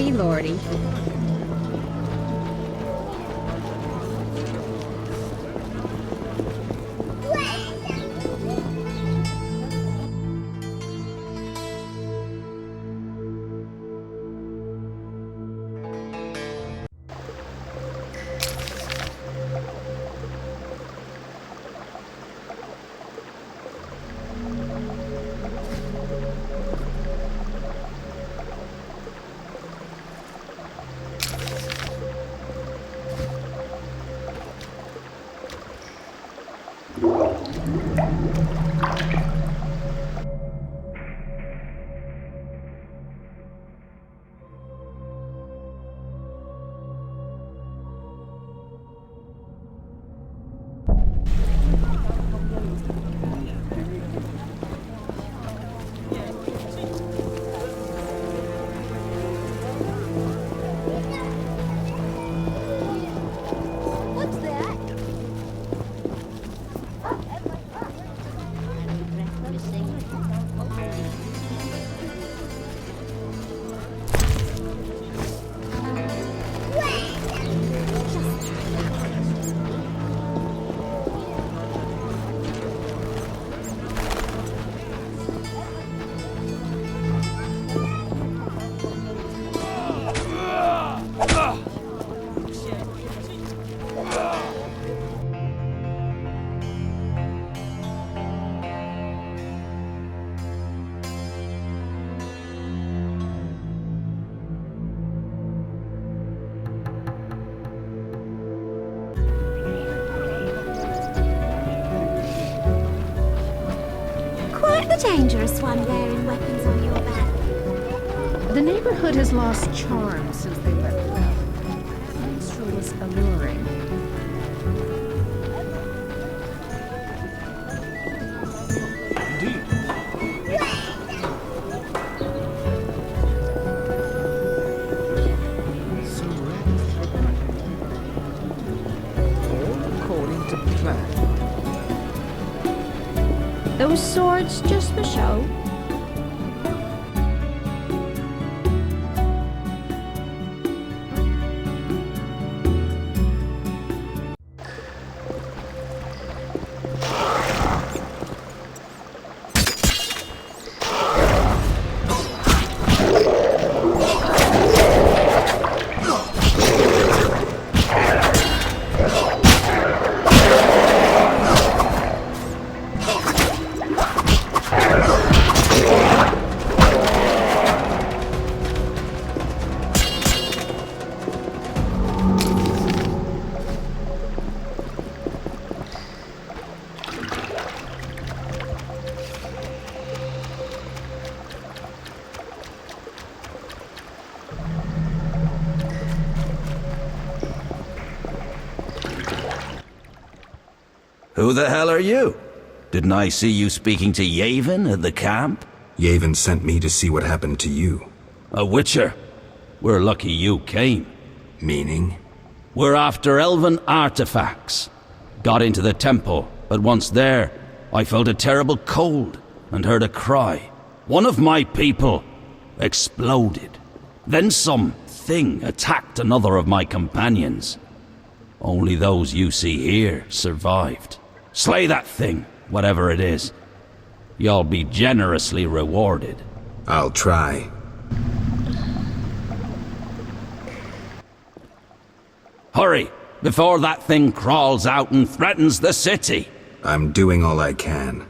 Lordy, lordy. Dangerous one wearing weapons on your back. The neighborhood has lost charm since they left Ralph. The minstrel was alluring. Indeed. So all according to plan. Those swords just for show. Who the hell are you? Didn't I see you speaking to Yavin at the camp? Yavin sent me to see what happened to you. A witcher. We're lucky you came. Meaning? We're after elven artifacts. Got into the temple, but once there, I felt a terrible cold and heard a cry. One of my people exploded. Then some thing attacked another of my companions. Only those you see here survived. Slay that thing, whatever it is. You'll be generously rewarded. I'll try. Hurry, before that thing crawls out and threatens the city. I'm doing all I can.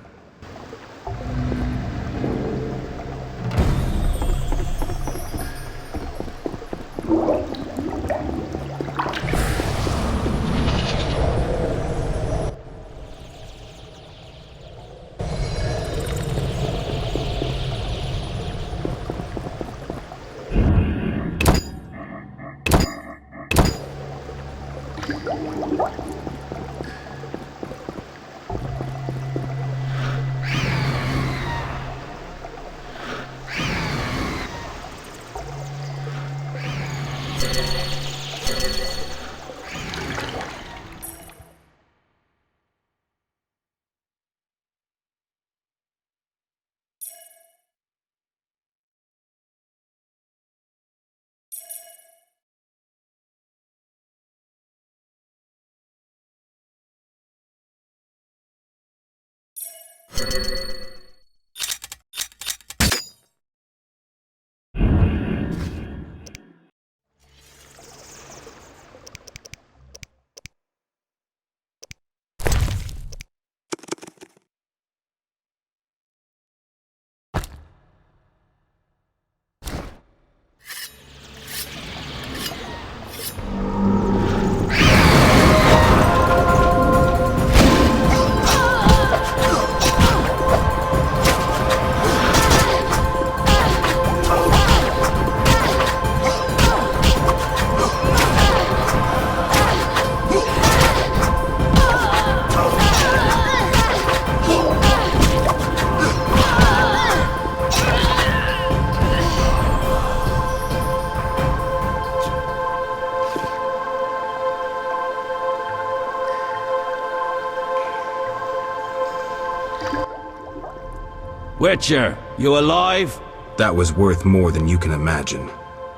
Witcher, you alive? That was worth more than you can imagine.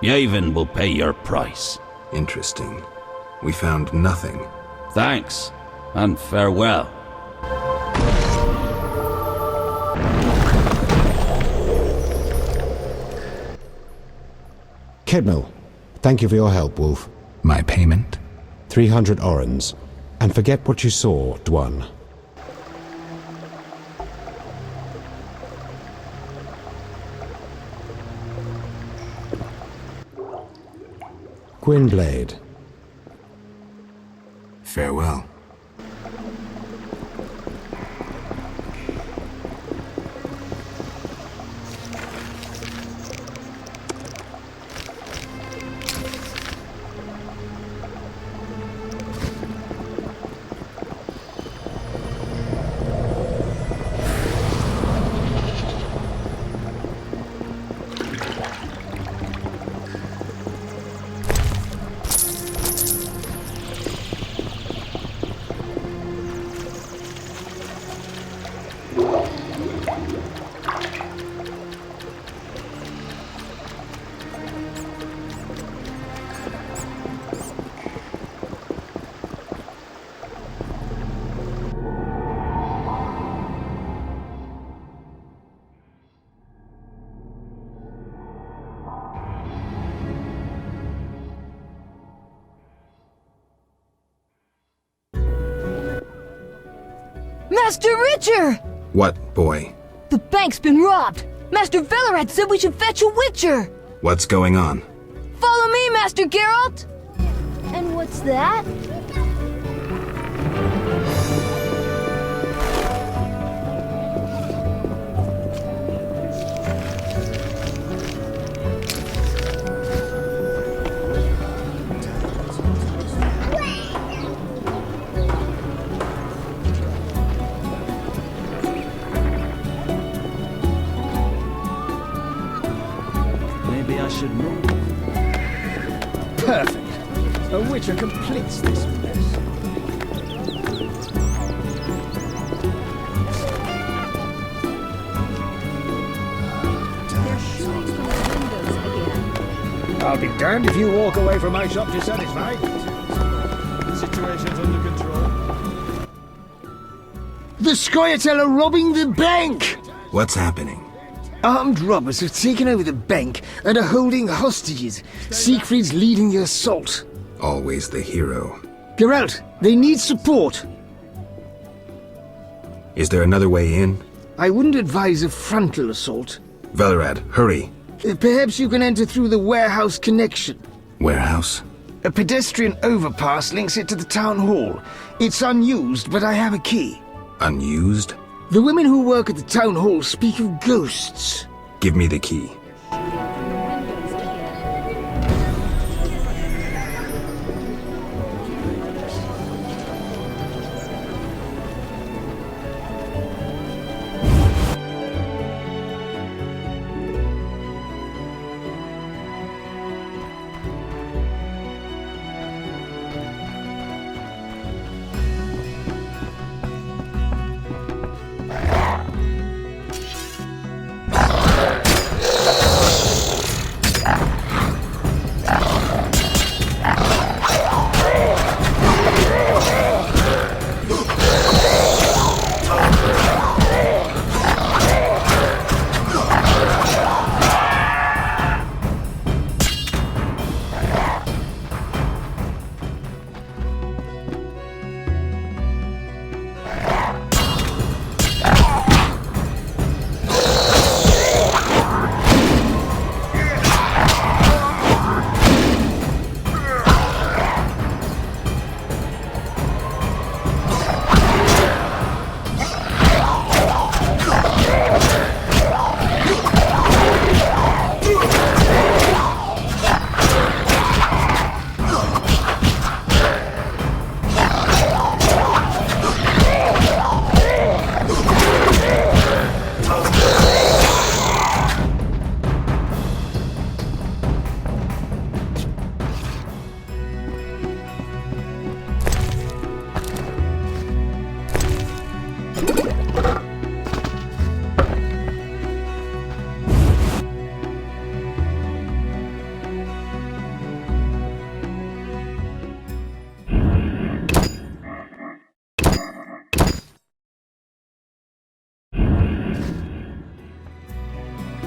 Yavin will pay your price. Interesting. We found nothing. Thanks, and farewell. Kidmel, thank you for your help, Wolf. My payment? 300 orens. And forget what you saw, Dwan. Gwynblade. Farewell. Master Richard! What, boy? The bank's been robbed! Master Velerad said we should fetch a Witcher! What's going on? Follow me, Master Geralt! And what's that? Maybe I should move. Perfect. A Witcher completes this mess. They're shooting from the windows again. I'll be damned if you walk away from my shop dissatisfied. Situation's under control. The Scoia'tael are robbing the bank! What's happening? Armed robbers have taken over the bank and are holding hostages. Siegfried's leading the assault. Always the hero. Geralt, they need support. Is there another way in? I wouldn't advise a frontal assault. Velerad, hurry. Perhaps you can enter through the warehouse connection. Warehouse? A pedestrian overpass links it to the town hall. It's unused, but I have a key. Unused? The women who work at the town hall speak of ghosts. Give me the key.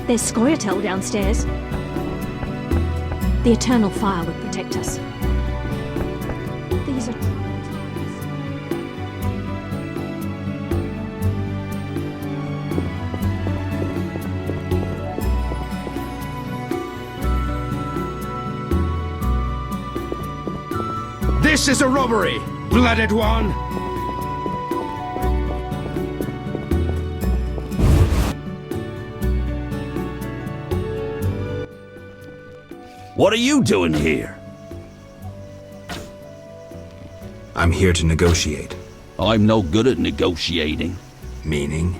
There's Scoia'tael downstairs. The Eternal Fire would protect us. These are troubled times. This is a robbery, blooded one! What are you doing here? I'm here to negotiate. I'm no good at negotiating. Meaning?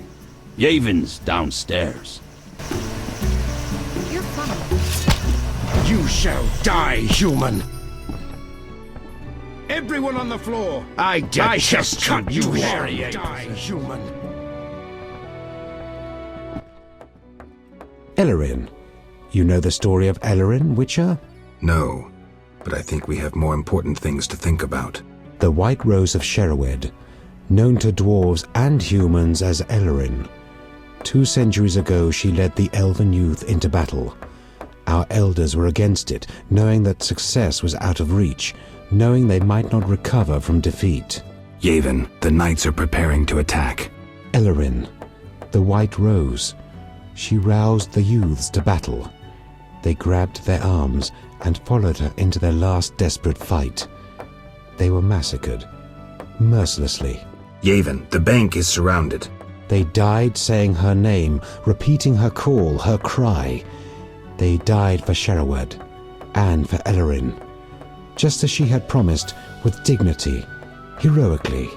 Yavon's downstairs. You're funny. You shall die, human! Everyone on the floor! I shall cut you shall die, human! Ellerin. You know the story of Ellerin, Witcher? No, but I think we have more important things to think about. The White Rose of Sherwood, known to dwarves and humans as Ellerin. 2 centuries ago she led the elven youth into battle. Our elders were against it, knowing that success was out of reach, knowing they might not recover from defeat. Yavin, the knights are preparing to attack. Ellerin, the White Rose. She roused the youths to battle. They grabbed their arms and followed her into their last desperate fight. They were massacred, mercilessly. Yavin, the bank is surrounded. They died saying her name, repeating her call, her cry. They died for Sherwood and for Ellerin, just as she had promised, with dignity, heroically,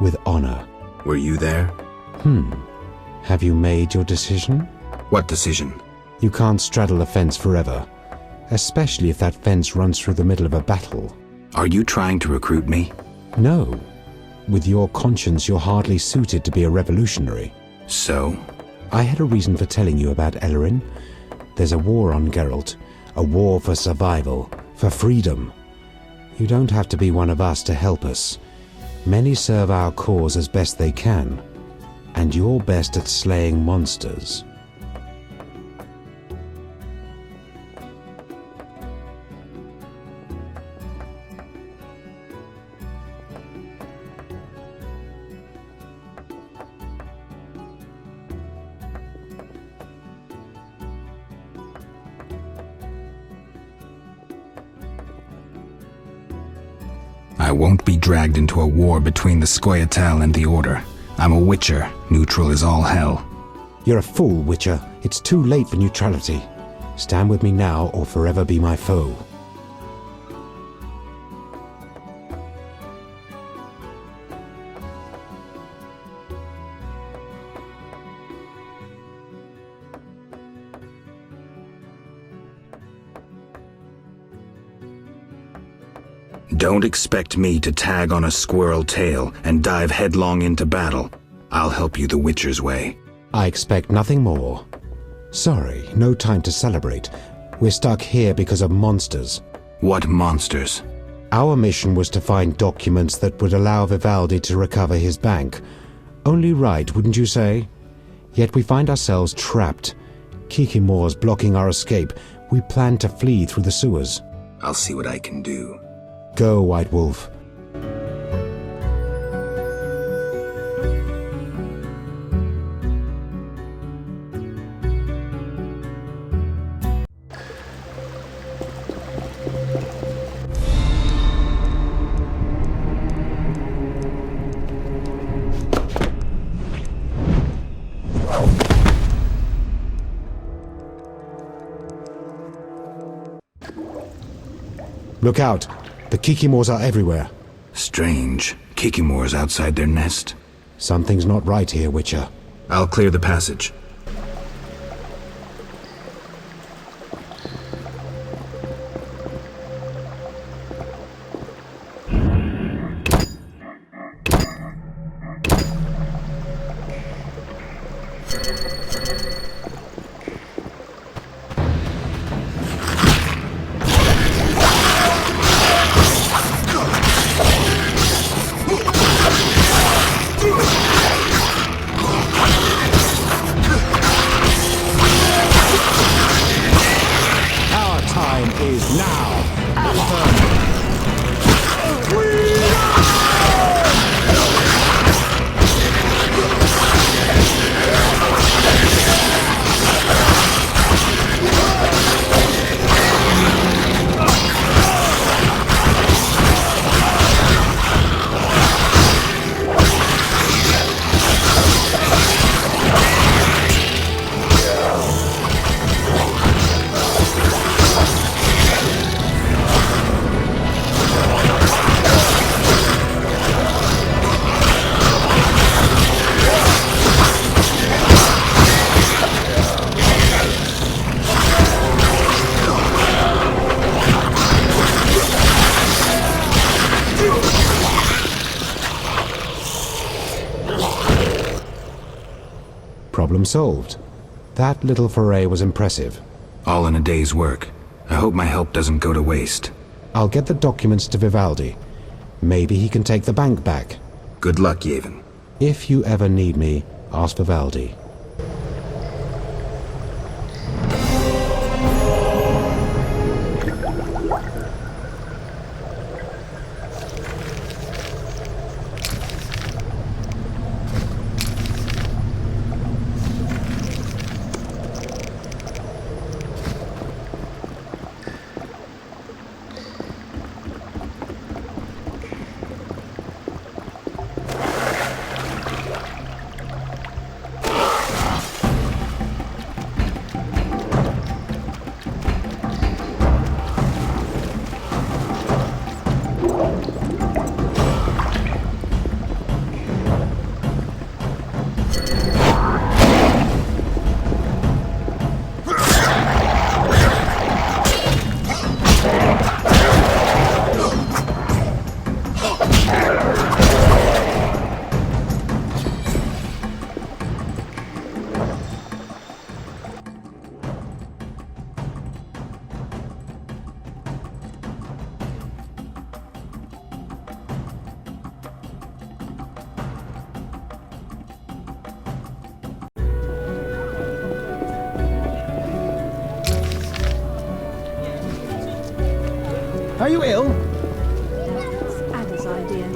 with honor. Were you there? Have you made your decision? What decision? You can't straddle a fence forever, especially if that fence runs through the middle of a battle. Are you trying to recruit me? No. With your conscience, you're hardly suited to be a revolutionary. So? I had a reason for telling you about Ellerin. There's a war on Geralt, a war for survival, for freedom. You don't have to be one of us to help us. Many serve our cause as best they can, and you're best at slaying monsters. I won't be dragged into a war between the Scoia'tael and the Order. I'm a Witcher. Neutral is all hell. You're a fool, Witcher. It's too late for neutrality. Stand with me now or forever be my foe. Don't expect me to tag on a squirrel tail and dive headlong into battle. I'll help you the Witcher's way. I expect nothing more. Sorry, no time to celebrate. We're stuck here because of monsters. What monsters? Our mission was to find documents that would allow Vivaldi to recover his bank. Only right, wouldn't you say? Yet we find ourselves trapped. Kikimore's blocking our escape. We plan to flee through the sewers. I'll see what I can do. Go, White Wolf. Look out! The Kikimores are everywhere. Strange. Kikimore's outside their nest. Something's not right here, Witcher. I'll clear the passage. Problem solved. That little foray was impressive. All in a day's work. I hope my help doesn't go to waste. I'll get the documents to Vivaldi. Maybe he can take the bank back. Good luck, Yavin. If you ever need me, ask Vivaldi. Are you ill? It's Ada's idea.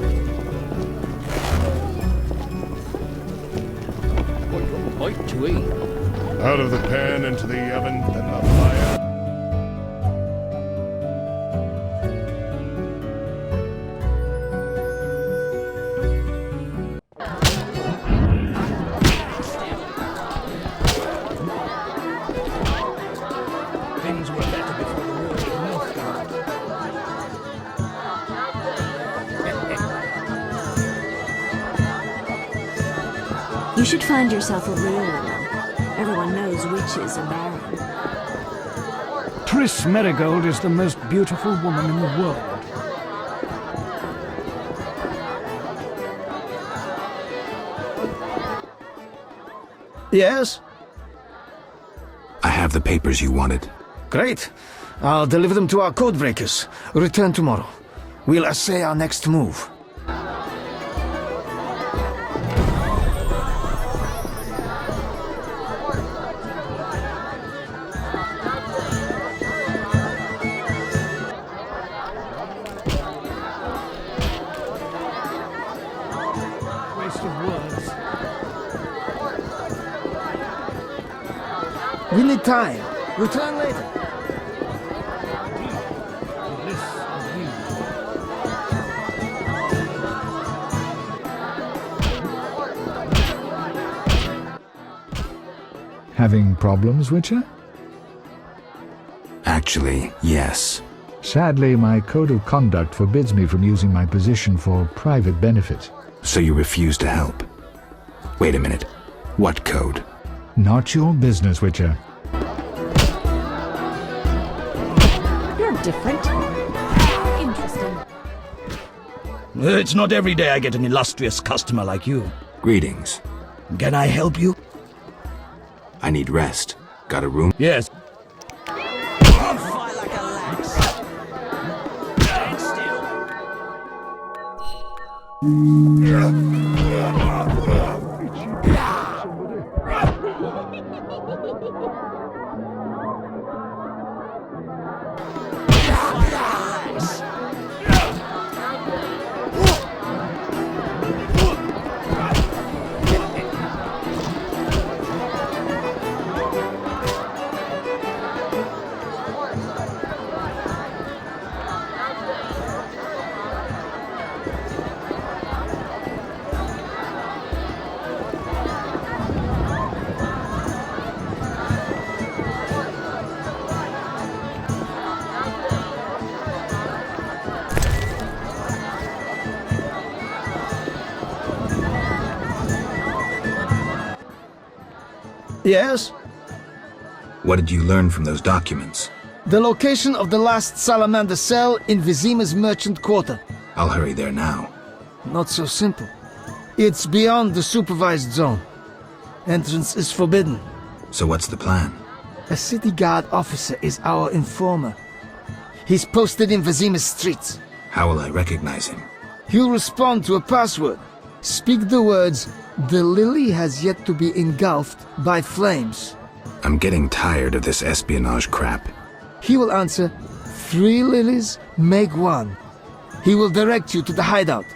What you like to eat? Out of the pan into the oven, then the fire. Things were better before the war with Nilfgaard. You should find yourself a real woman. Everyone knows witches are barren. Triss Merigold is the most beautiful woman in the world. Yes? I have the papers you wanted. Great. I'll deliver them to our codebreakers. Return tomorrow. We'll assay our next move. Waste of words. We need time. Return later. This is you. Having problems, Witcher? Actually, yes. Sadly, my code of conduct forbids me from using my position for private benefit. So you refuse to help? Wait a minute. What code? Not your business, Witcher. You're different. Interesting. It's not every day I get an illustrious customer like you. Greetings. Can I help you? I need rest. Got a room? Yes. Yes? What did you learn from those documents? The location of the last Salamander cell in Vizima's merchant quarter. I'll hurry there now. Not so simple. It's beyond the supervised zone. Entrance is forbidden. So what's the plan? A city guard officer is our informer. He's posted in Vazima's streets. How will I recognize him? He'll respond to a password. Speak the words, "The lily has yet to be engulfed by flames." I'm getting tired of this espionage crap. He will answer, "3 lilies make 1." He will direct you to the hideout.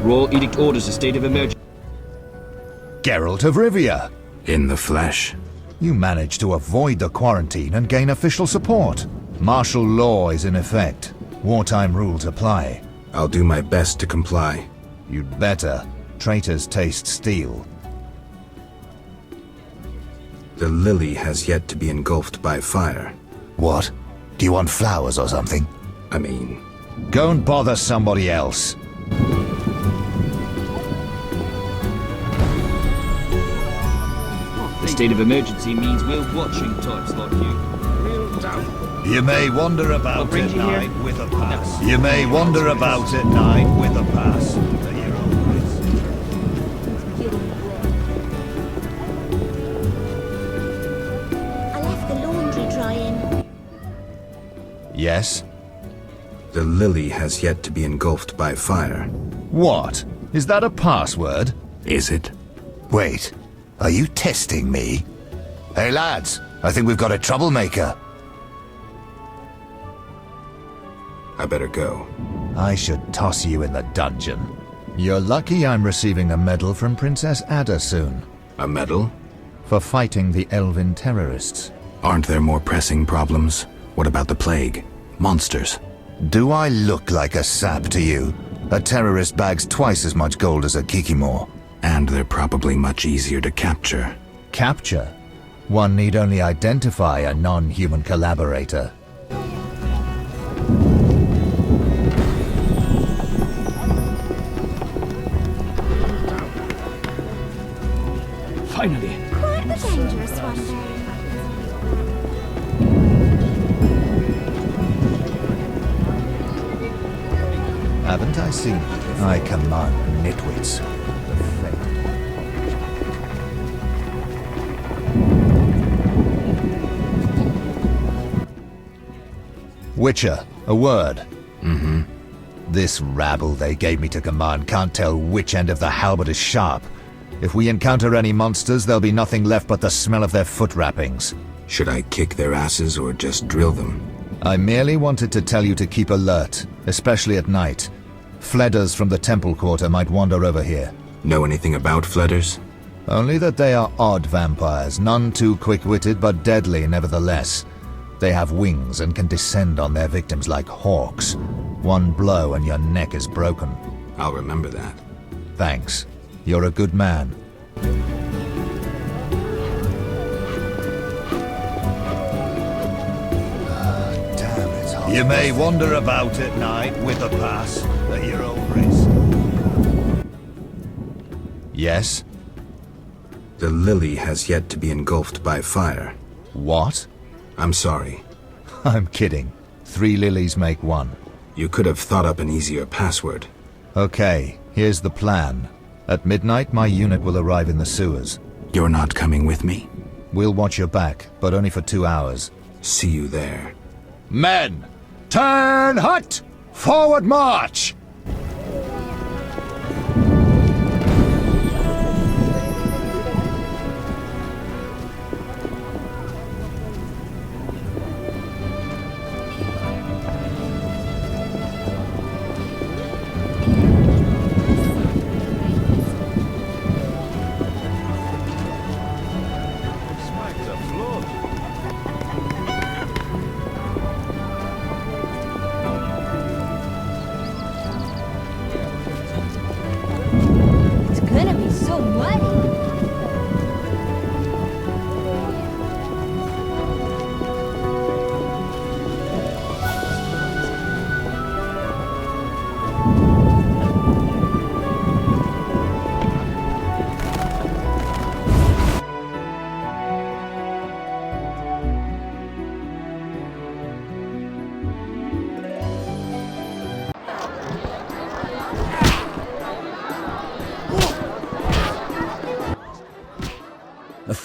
Royal Edict orders a state of emergency. Geralt of Rivia. In the flesh. You managed to avoid the quarantine and gain official support. Martial law is in effect. Wartime rules apply. I'll do my best to comply. You'd better. Traitors taste steel. The lily has yet to be engulfed by fire. What? Do you want flowers or something? I mean... Go and bother somebody else. The state of emergency means we're watching types like you. You may wander about brings at you here? night with a pass. You may wander about at night with a pass. At your own risk. I left the laundry drying. Yes? The lily has yet to be engulfed by fire. What? Is that a password? Is it? Wait, are you testing me? Hey lads, I think we've got a troublemaker. I better go. I should toss you in the dungeon. You're lucky I'm receiving a medal from Princess Ada soon. A medal? For fighting the elven terrorists. Aren't there more pressing problems? What about the plague? Monsters? Do I look like a sap to you? A terrorist bags twice as much gold as a Kikimor. And they're probably much easier to capture. Capture? One need only identify a non-human collaborator. Finally. Quite the dangerous one, though. Haven't I seen you? I command nitwits. Witcher, a word. Mm-hmm. This rabble they gave me to command can't tell which end of the halberd is sharp. If we encounter any monsters, there'll be nothing left but the smell of their foot wrappings. Should I kick their asses or just drill them? I merely wanted to tell you to keep alert, especially at night. Fledders from the Temple Quarter might wander over here. Know anything about Fledders? Only that they are odd vampires, none too quick-witted but deadly nevertheless. They have wings and can descend on their victims like hawks. One blow and your neck is broken. I'll remember that. Thanks. You're a good man. Damn, it's hot. You may wander about at night with a pass at your own risk. Yes? The lily has yet to be engulfed by fire. What? I'm sorry. I'm kidding. 3 lilies make 1. You could have thought up an easier password. Okay, here's the plan. At midnight, my unit will arrive in the sewers. You're not coming with me? We'll watch your back, but only for 2 hours. See you there. Men! Turn hut! Forward march!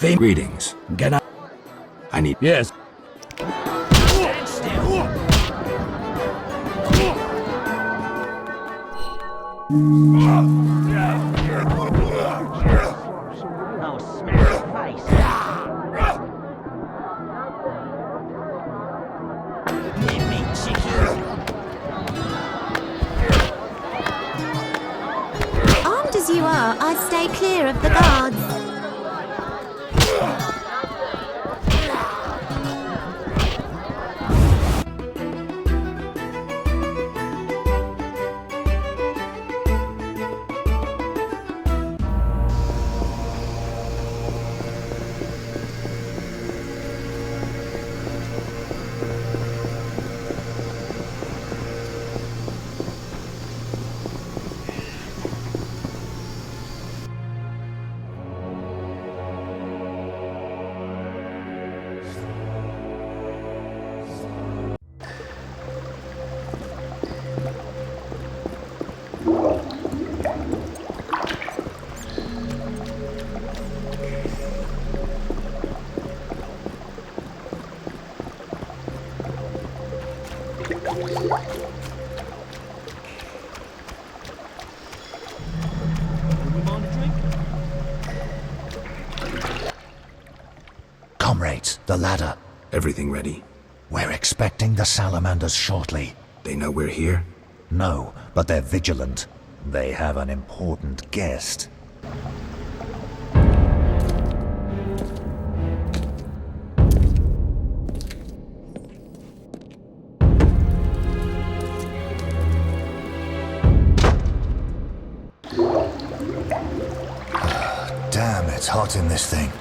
Greetings. Get up. I need... Yes. Armed as you are, I'd stay clear of the guards. Comrades, the ladder. Everything ready? We're expecting the salamanders shortly. They know we're here? No, but they're vigilant. They have an important guest. Damn, it's hot in this thing.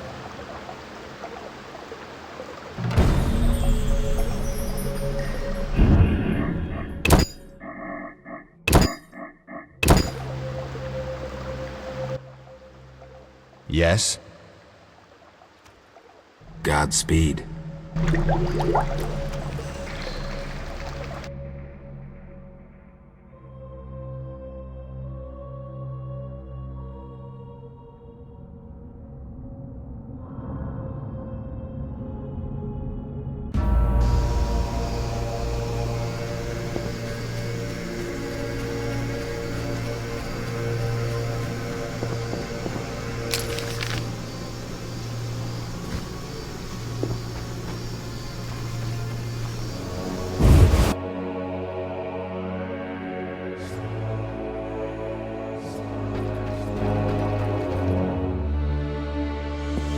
Yes? Godspeed.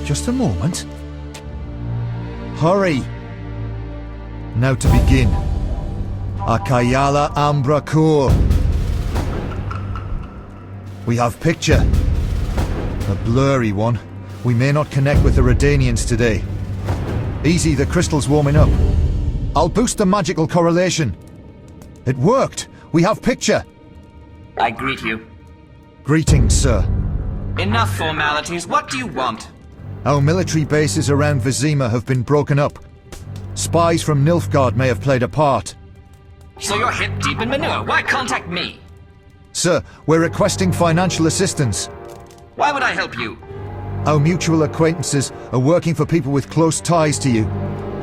Just a moment. Hurry! Now to begin. Akayala Ambra Kur. We have picture. A blurry one. We may not connect with the Redanians today. Easy, the crystal's warming up. I'll boost the magical correlation. It worked! We have picture! I greet you. Greetings, sir. Enough formalities. What do you want? Our military bases around Vizima have been broken up. Spies from Nilfgaard may have played a part. So you're hip deep in manure. Why contact me? Sir, we're requesting financial assistance. Why would I help you? Our mutual acquaintances are working for people with close ties to you.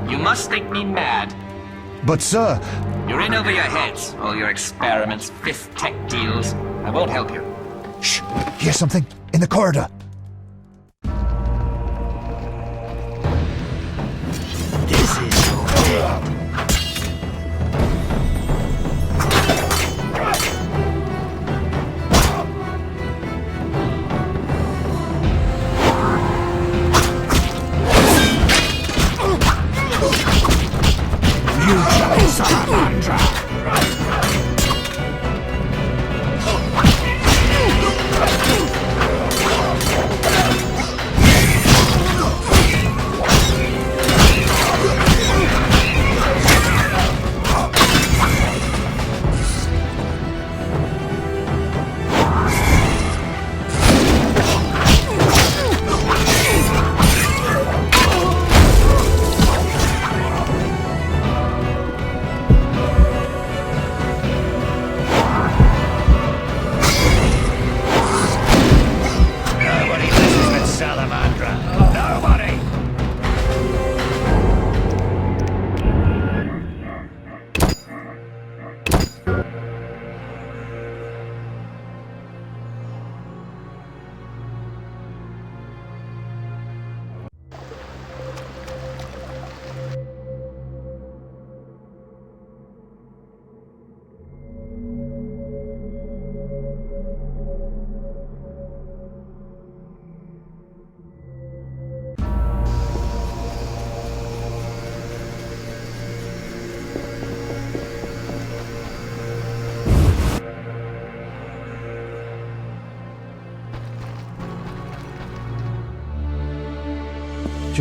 You must think me mad. But sir... You're in over your heads. All your experiments, fifth tech deals. I won't help you. Shh! Hear something? In the corridor! This is your job. You shall be Salamandra.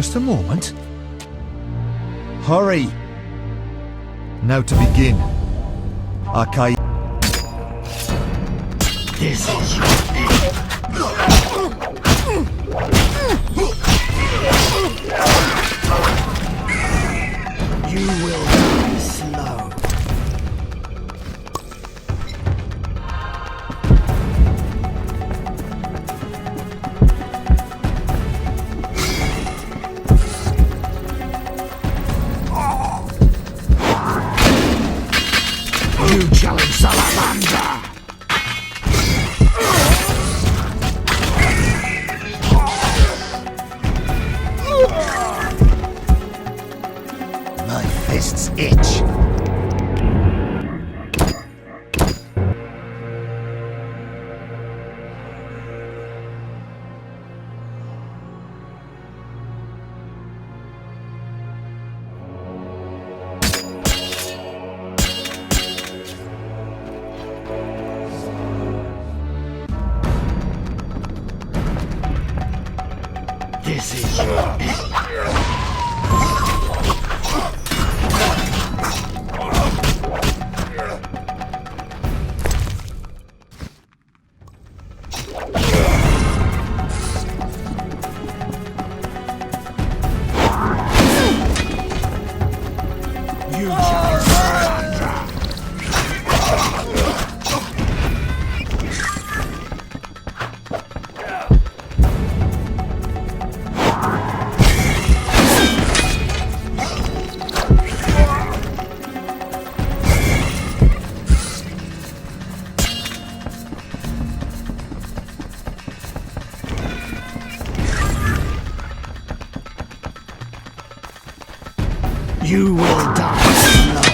Just a moment. Hurry! Now to begin. Akai. This is your You will die slow. You challenge Salamander! My fists itch. This is your You challenge Salamander! You will die slow.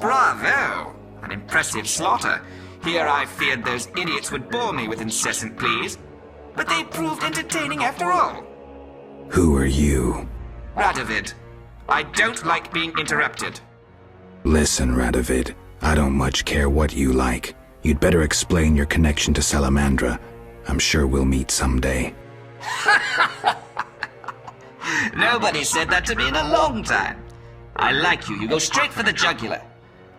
Bravo! An impressive slaughter. Here I feared those idiots would bore me with incessant pleas, but they proved entertaining after all. Who are you? Radovid, I don't like being interrupted. Listen, Radovid, I don't much care what you like. You'd better explain your connection to Salamandra. I'm sure we'll meet someday. Nobody said that to me in a long time. I like you. You go straight for the jugular.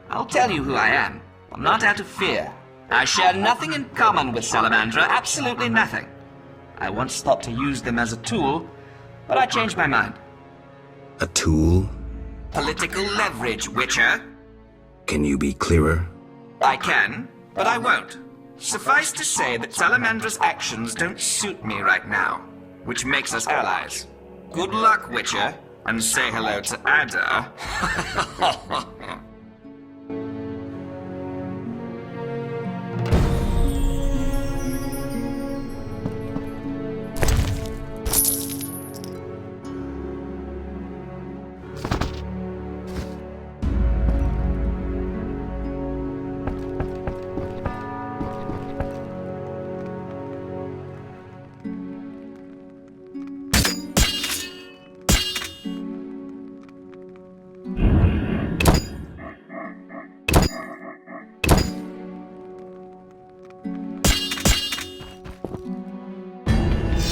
I'll tell you who I am. I'm not out of fear. I share nothing in common with Salamandra, absolutely nothing. I once thought to use them as a tool, but I changed my mind. A tool? Political leverage, Witcher. Can you be clearer? I can, but I won't. Suffice to say that Salamandra's actions don't suit me right now, which makes us allies. Good luck, Witcher, and say hello to Ada.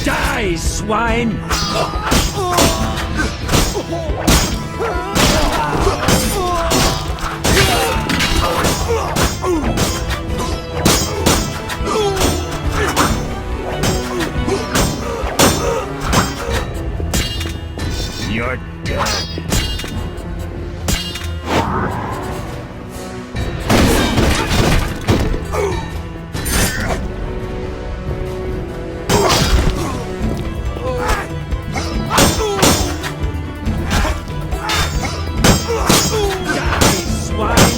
Die, swine! You're dead. Die, swine!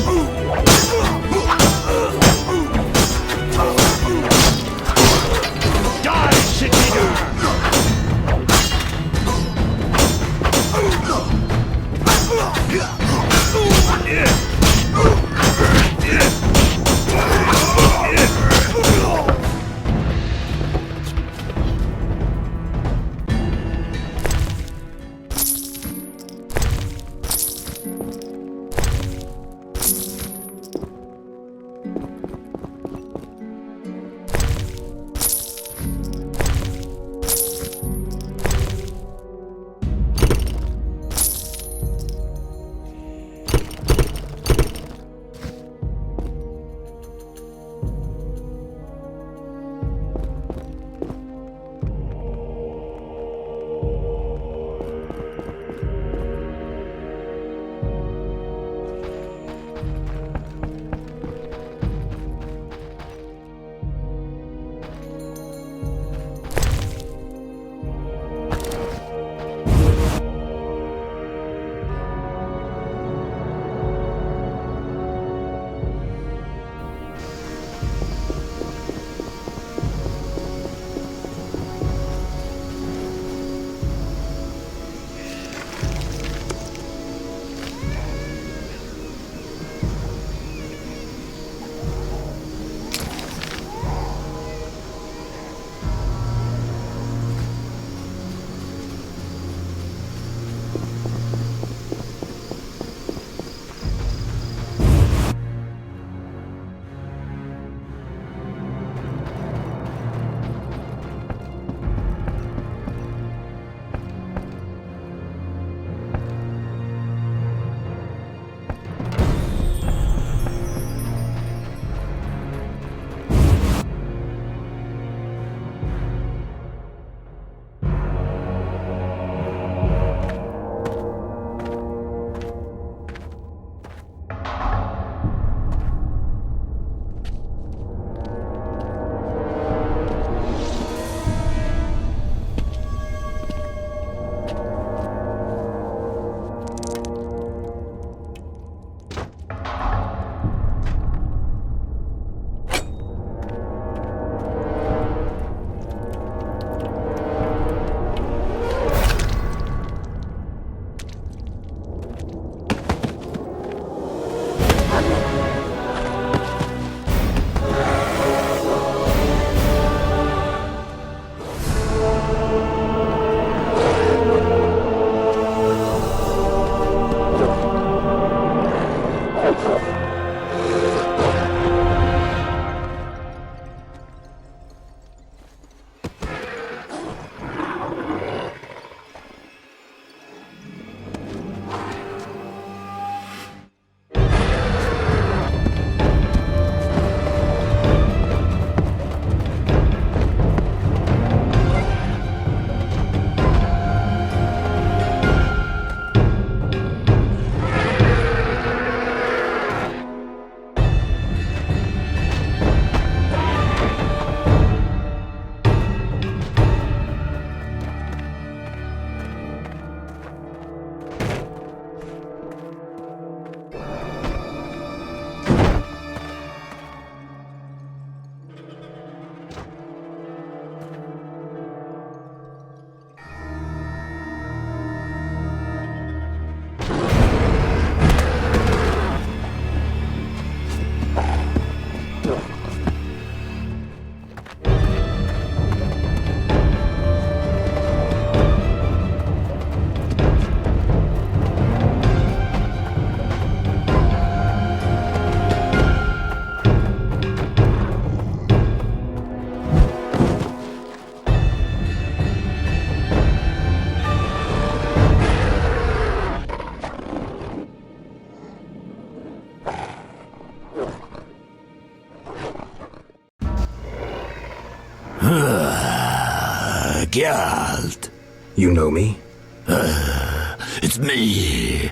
Geralt. You know me? It's me.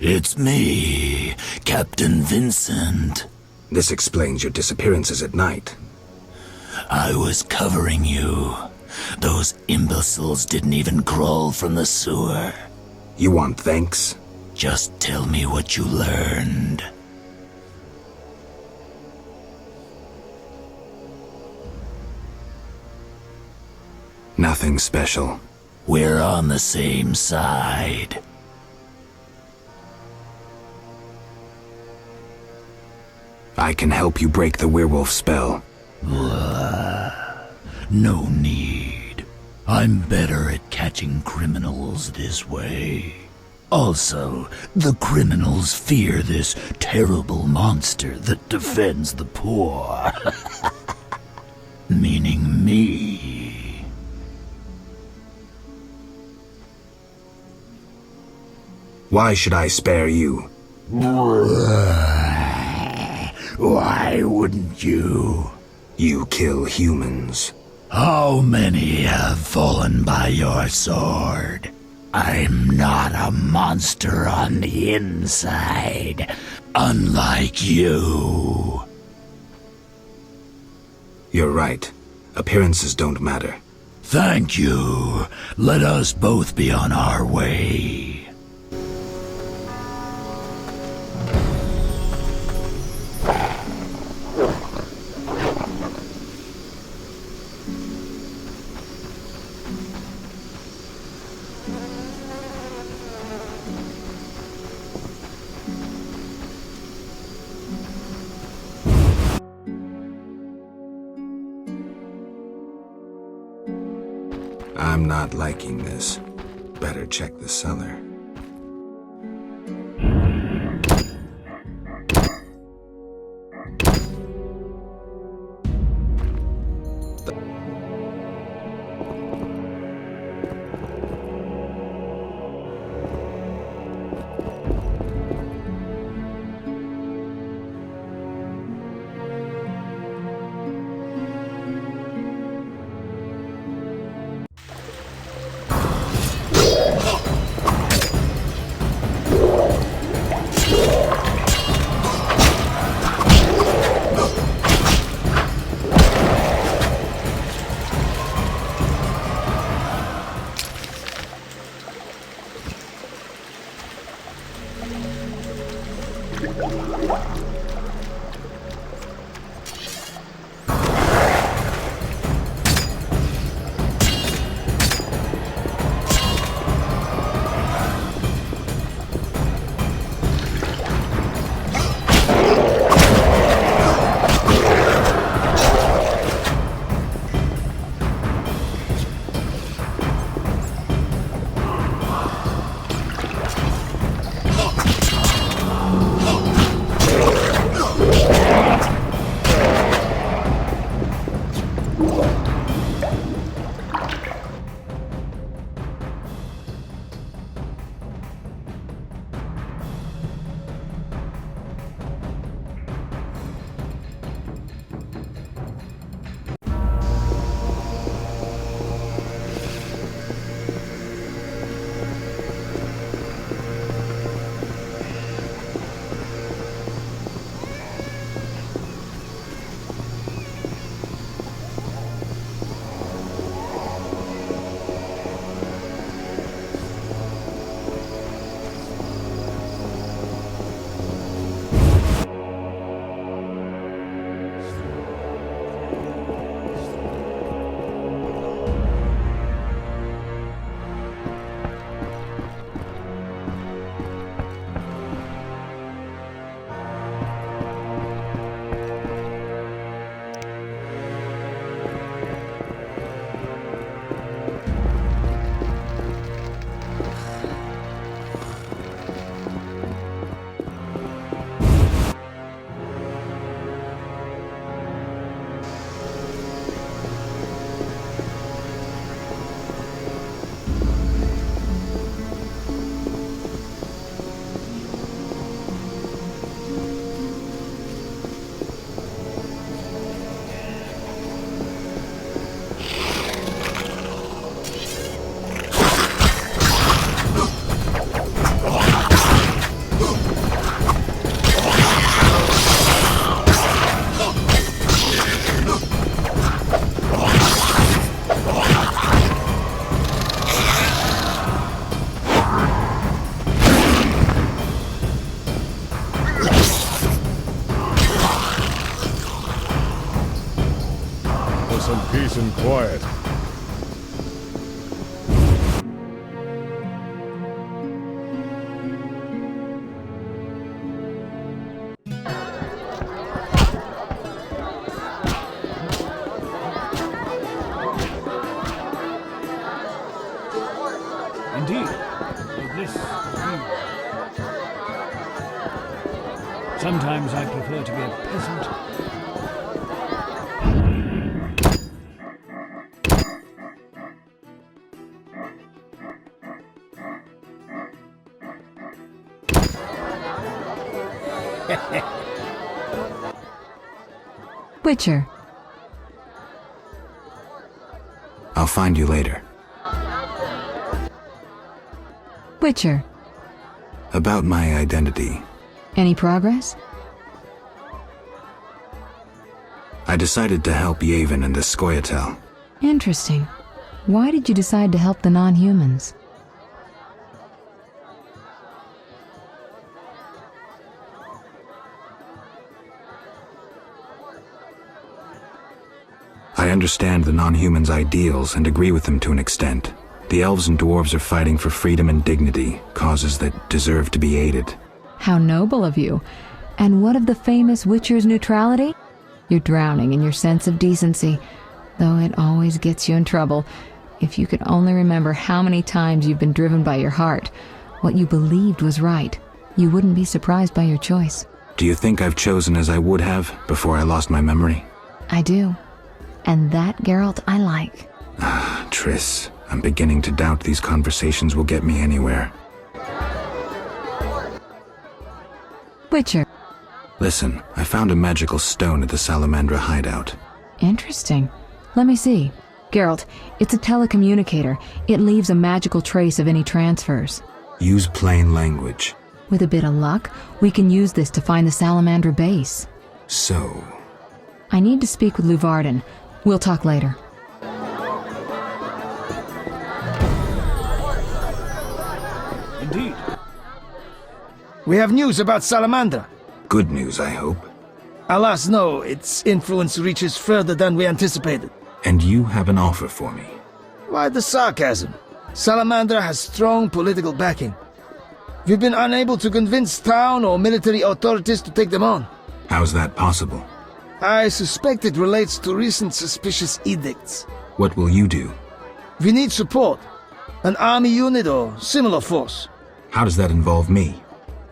It's me, Captain Vincent. This explains your disappearances at night. I was covering you. Those imbeciles didn't even crawl from the sewer. You want thanks? Just tell me what you learned. Nothing special. We're on the same side. I can help you break the werewolf spell. No need. I'm better at catching criminals this way. Also, the criminals fear this terrible monster that defends the poor. Meaning me. Why should I spare you? Why wouldn't you? You kill humans. How many have fallen by your sword? I'm not a monster on the inside, unlike you. You're right. Appearances don't matter. Thank you. Let us both be on our way. I'm not liking this. Better check the cellar. some peace and quiet. Indeed. This. Sometimes I prefer to be a peasant. Witcher. I'll find you later. Witcher. About my identity. Any progress? I decided to help Yavin and the Scoia'tael. Interesting. Why did you decide to help the non-humans? I understand the non-humans' ideals and agree with them to an extent. The elves and dwarves are fighting for freedom and dignity, causes that deserve to be aided. How noble of you. And what of the famous Witcher's neutrality? You're drowning in your sense of decency, though it always gets you in trouble. If you could only remember how many times you've been driven by your heart, what you believed was right, you wouldn't be surprised by your choice. Do you think I've chosen as I would have before I lost my memory? I do. And that, Geralt, I like. Triss, I'm beginning to doubt these conversations will get me anywhere. Witcher. Listen, I found a magical stone at the Salamandra hideout. Interesting. Let me see. Geralt, it's a telecommunicator. It leaves a magical trace of any transfers. Use plain language. With a bit of luck, we can use this to find the Salamandra base. So? I need to speak with Luvarden. We'll talk later. Indeed. We have news about Salamandra. Good news, I hope. Alas, no. Its influence reaches further than we anticipated. And you have an offer for me. Why the sarcasm? Salamandra has strong political backing. We've been unable to convince town or military authorities to take them on. How's that possible? I suspect it relates to recent suspicious edicts. What will you do? We need support. An army unit or similar force. How does that involve me?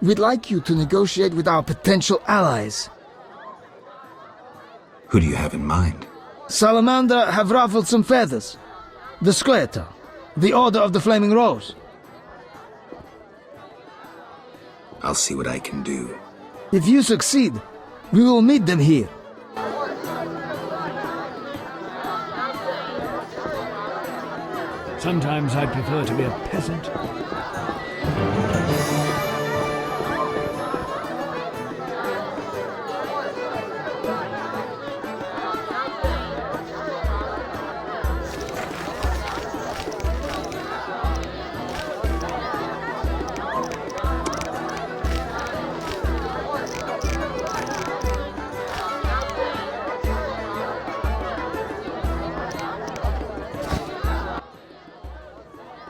We'd like you to negotiate with our potential allies. Who do you have in mind? Salamandra have ruffled some feathers. The Scoia'tael, the Order of the Flaming Rose. I'll see what I can do. If you succeed, we will meet them here. Sometimes I prefer to be a peasant.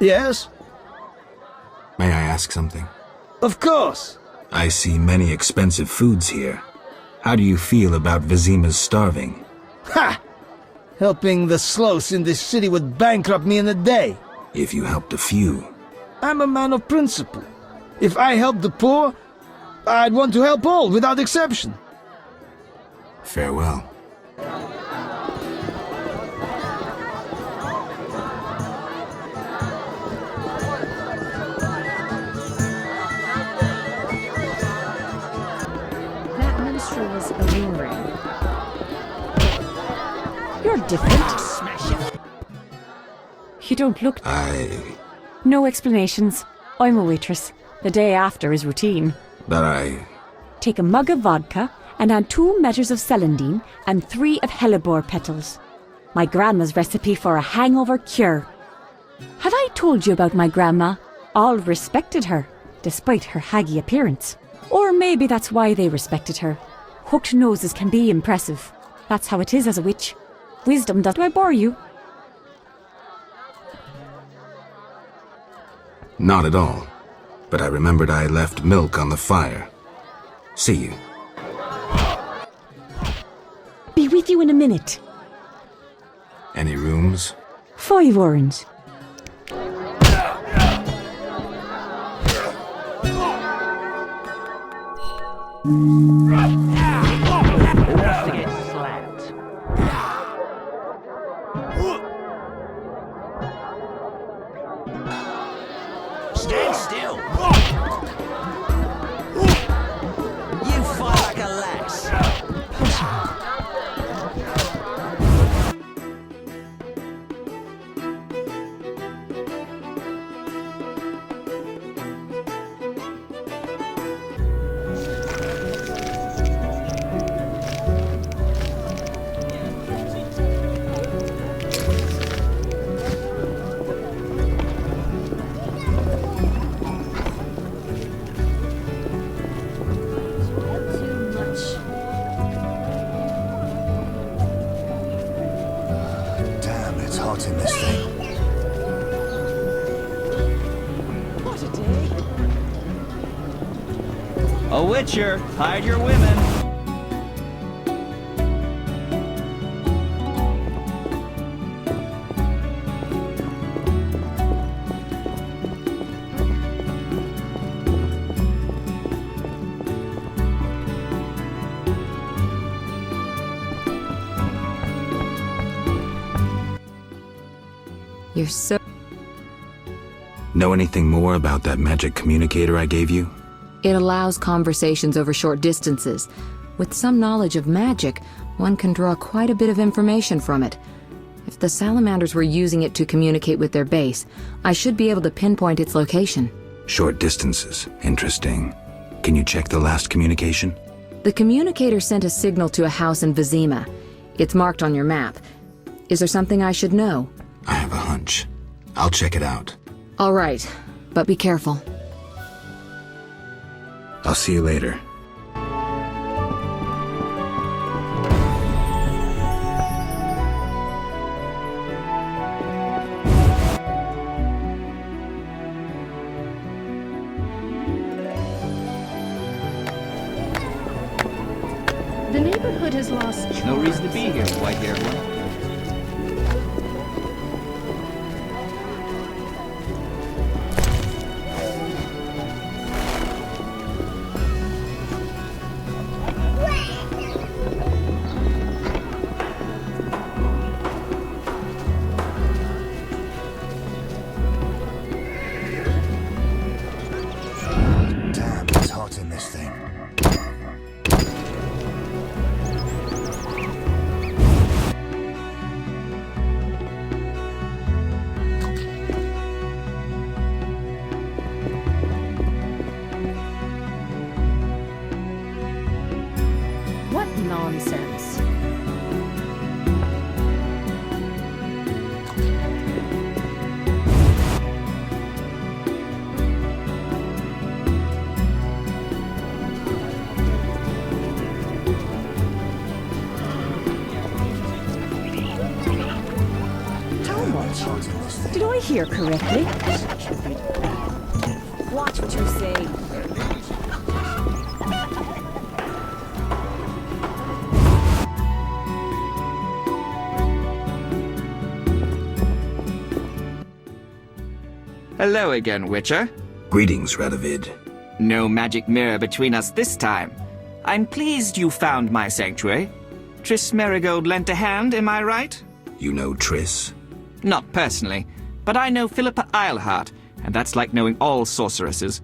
Yes? May I ask something? Of course. I see many expensive foods here. How do you feel about Vizima's starving? Ha! Helping the sloths in this city would bankrupt me in a day. If you helped a few. I'm a man of principle. If I help the poor, I'd want to help all without exception. Farewell. Was alluring. You're different. Smash it. You don't look... No explanations. I'm a waitress. The day after is routine. But Take a mug of vodka and add 2 measures of celandine and 3 of hellebore petals. My grandma's recipe for a hangover cure. Have I told you about my grandma? All respected her, despite her haggy appearance. Or maybe that's why they respected her. Hooked noses can be impressive. That's how it is as a witch. Wisdom, do I bore you? Not at all. But I remembered I left milk on the fire. See you. Be with you in a minute. Any rooms? 5 orange. Investigate slapped. Stand still. You fight like a lass. Damn, it's hot in this thing. What a day. A witcher, hide your women. You're so... Know anything more about that magic communicator I gave you? It allows conversations over short distances. With some knowledge of magic, one can draw quite a bit of information from it. If the salamanders were using it to communicate with their base, I should be able to pinpoint its location. Short distances. Interesting. Can you check the last communication? The communicator sent a signal to a house in Vizima. It's marked on your map. Is there something I should know? I have a hunch. I'll check it out. All right, but be careful. I'll see you later. The neighborhood has lost charm. No reason to be here, white-haired one. Damn, it's hot in this thing. What nonsense. How much? Did I hear correctly? Watch what you say. Hello again, Witcher. Greetings, Radovid. No magic mirror between us this time. I'm pleased you found my sanctuary. Triss Merigold lent a hand, am I right? You know Triss? Not personally, but I know Philippa Eilhart, and that's like knowing all sorceresses.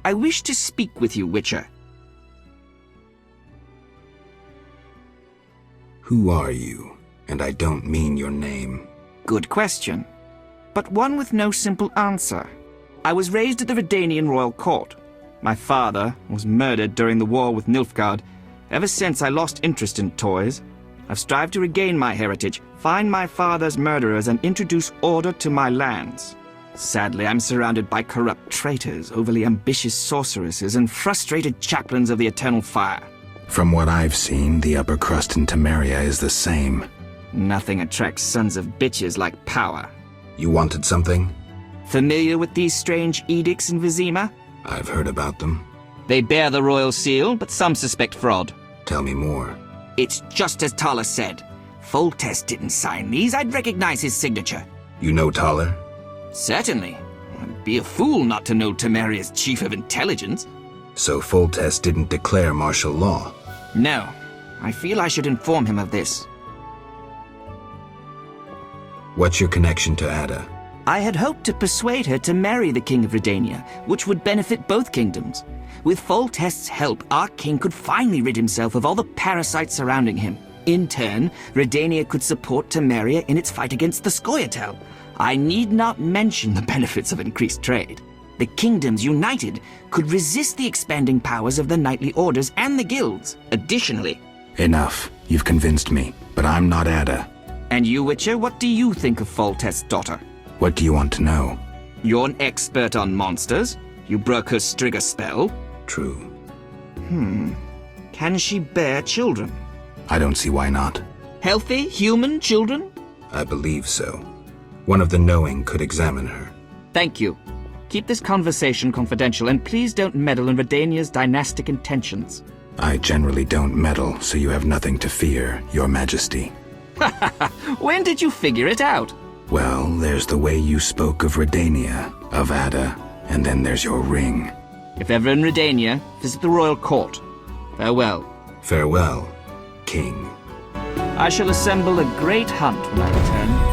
I wish to speak with you, Witcher. Who are you? And I don't mean your name. Good question, but one with no simple answer. I was raised at the Redanian royal court. My father was murdered during the war with Nilfgaard. Ever since I lost interest in toys, I've strived to regain my heritage, find my father's murderers, and introduce order to my lands. Sadly, I'm surrounded by corrupt traitors, overly ambitious sorceresses, and frustrated chaplains of the Eternal Fire. From what I've seen, the upper crust in Temeria is the same. Nothing attracts sons of bitches like power. You wanted something? Familiar with these strange edicts in Vizima? I've heard about them. They bear the royal seal, but some suspect fraud. Tell me more. It's just as Tala said. Foltest didn't sign these. I'd recognize his signature. You know Taller? Certainly. I'd be a fool not to know Temeria's chief of intelligence. So Foltest didn't declare martial law? No. I feel I should inform him of this. What's your connection to Ada? I had hoped to persuade her to marry the King of Redania, which would benefit both kingdoms. With Foltest's help, our king could finally rid himself of all the parasites surrounding him. In turn, Redania could support Temeria in its fight against the Scoia'tael. I need not mention the benefits of increased trade. The kingdoms united could resist the expanding powers of the knightly orders and the guilds. Additionally... Enough. You've convinced me, but I'm not Ada. And you, Witcher, what do you think of Foltest's daughter? What do you want to know? You're an expert on monsters. You broke her Strigger spell. True. Can she bear children? I don't see why not. Healthy, human children? I believe so. One of the knowing could examine her. Thank you. Keep this conversation confidential, and please don't meddle in Redania's dynastic intentions. I generally don't meddle, so you have nothing to fear, Your Majesty. When did you figure it out? Well, there's the way you spoke of Redania, of Ada, and then there's your ring. If ever in Redania, visit the royal court. Farewell. Farewell, King. I shall assemble a great hunt when I return.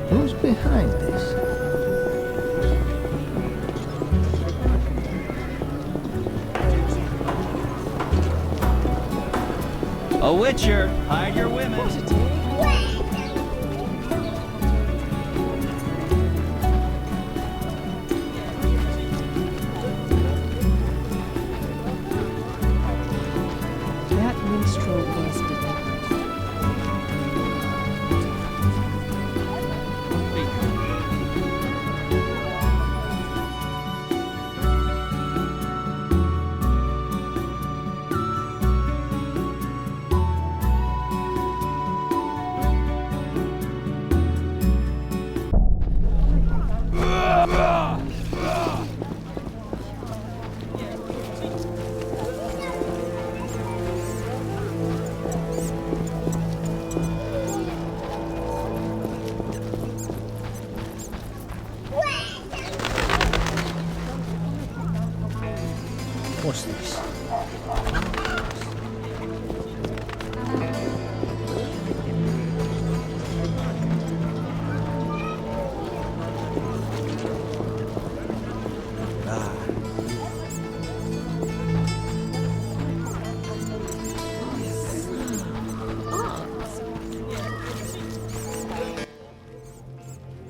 Who's behind this? A Witcher, hide your women. That minstrel was delivered.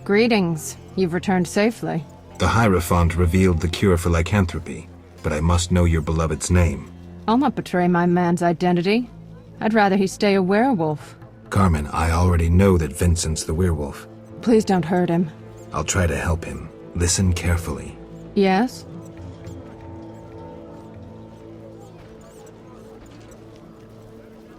Greetings. You've returned safely. The Hierophant revealed the cure for lycanthropy, but I must know your beloved's name. I'll not betray my man's identity. I'd rather he stay a werewolf. Carmen, I already know that Vincent's the werewolf. Please don't hurt him. I'll try to help him. Listen carefully. Yes?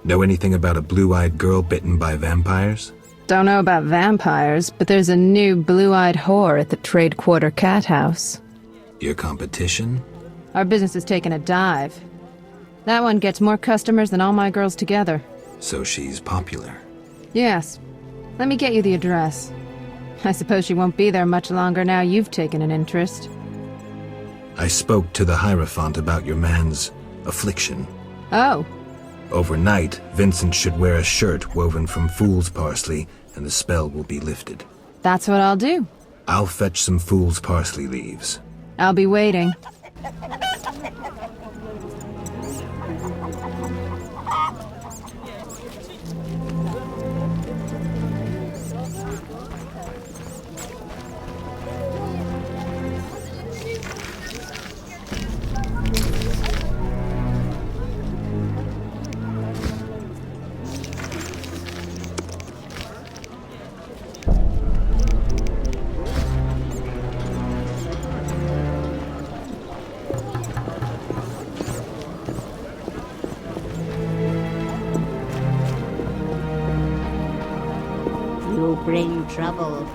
Know anything about a blue-eyed girl bitten by vampires? Don't know about vampires, but there's a new blue-eyed whore at the Trade Quarter Cat House. Your competition? Our business has taken a dive. That one gets more customers than all my girls together. So she's popular. Yes. Let me get you the address. I suppose she won't be there much longer now you've taken an interest. I spoke to the Hierophant about your man's affliction. Oh. Overnight, Vincent should wear a shirt woven from fool's parsley, and the spell will be lifted. That's what I'll do. I'll fetch some fool's parsley leaves. I'll be waiting. You bring trouble.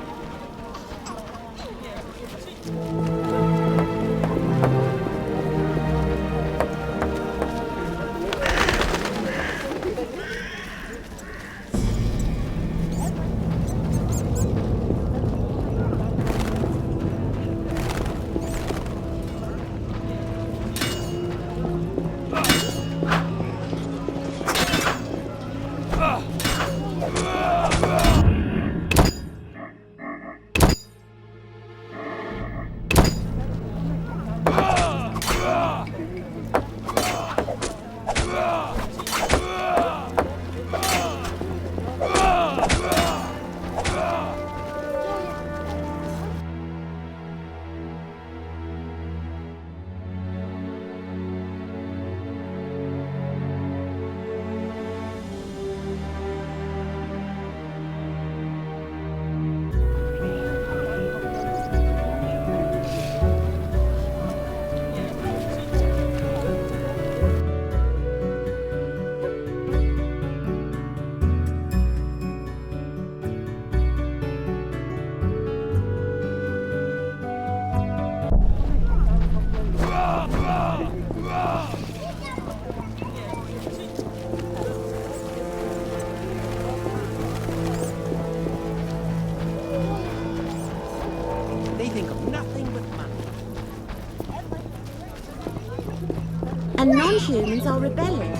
And non-humans are rebelling.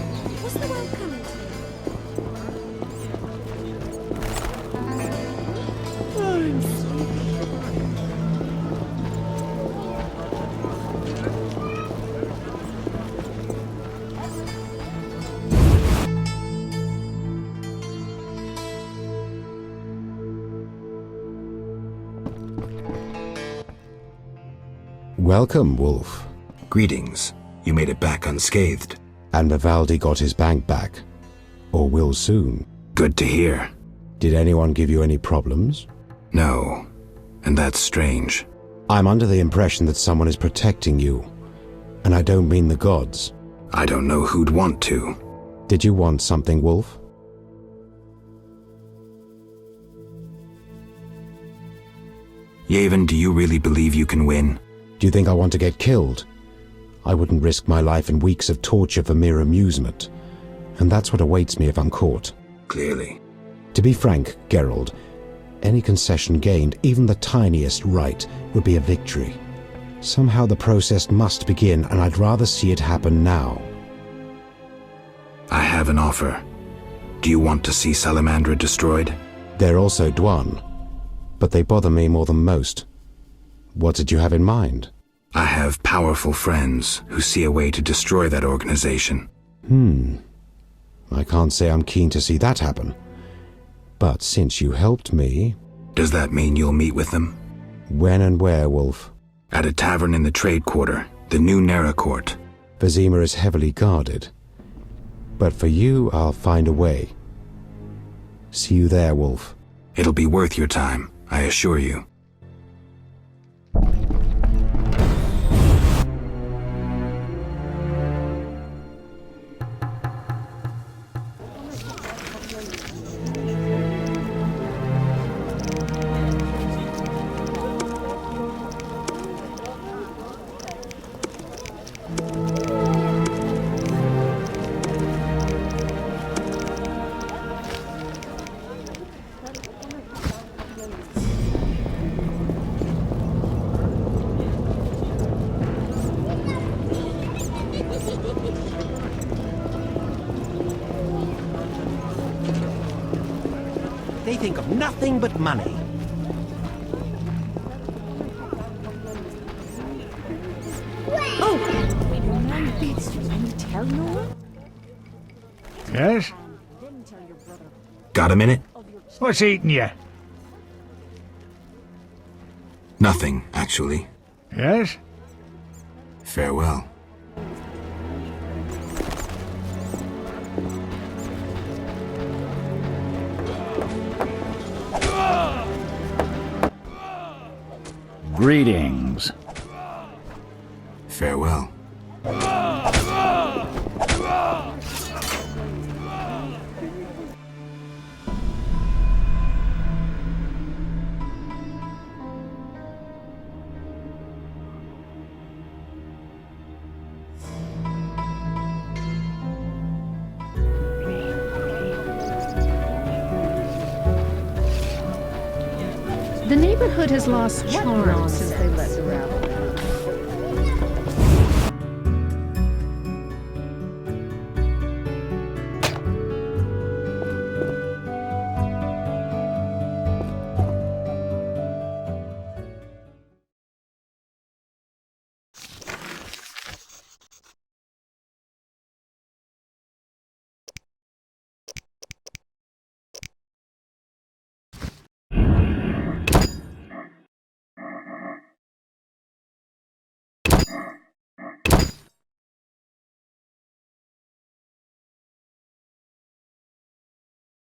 What's the world coming to? Oh, I'm Welcome, Wolf. Greetings. You made it back unscathed. And Vivaldi got his bank back. Or will soon. Good to hear. Did anyone give you any problems? No. And that's strange. I'm under the impression that someone is protecting you. And I don't mean the gods. I don't know who'd want to. Did you want something, Wolf? Yavin, do you really believe you can win? Do you think I want to get killed? I wouldn't risk my life in weeks of torture for mere amusement. And that's what awaits me if I'm caught. Clearly. To be frank, Geralt, any concession gained, even the tiniest right, would be a victory. Somehow the process must begin, and I'd rather see it happen now. I have an offer. Do you want to see Salamandra destroyed? They're also Dwan, but they bother me more than most. What did you have in mind? I have powerful friends who see a way to destroy that organization. I can't say I'm keen to see that happen. But since you helped me... Does that mean you'll meet with them? When and where, Wolf? At a tavern in the trade quarter, the New Nera Court. Vizima is heavily guarded. But for you, I'll find a way. See you there, Wolf. It'll be worth your time, I assure you. They think of nothing but money. Oh! Didn't you tell no one? Yes? Got a minute? What's eating you? Nothing, actually. Yes? Farewell. Greetings. Farewell. The neighborhood has lost charm since they let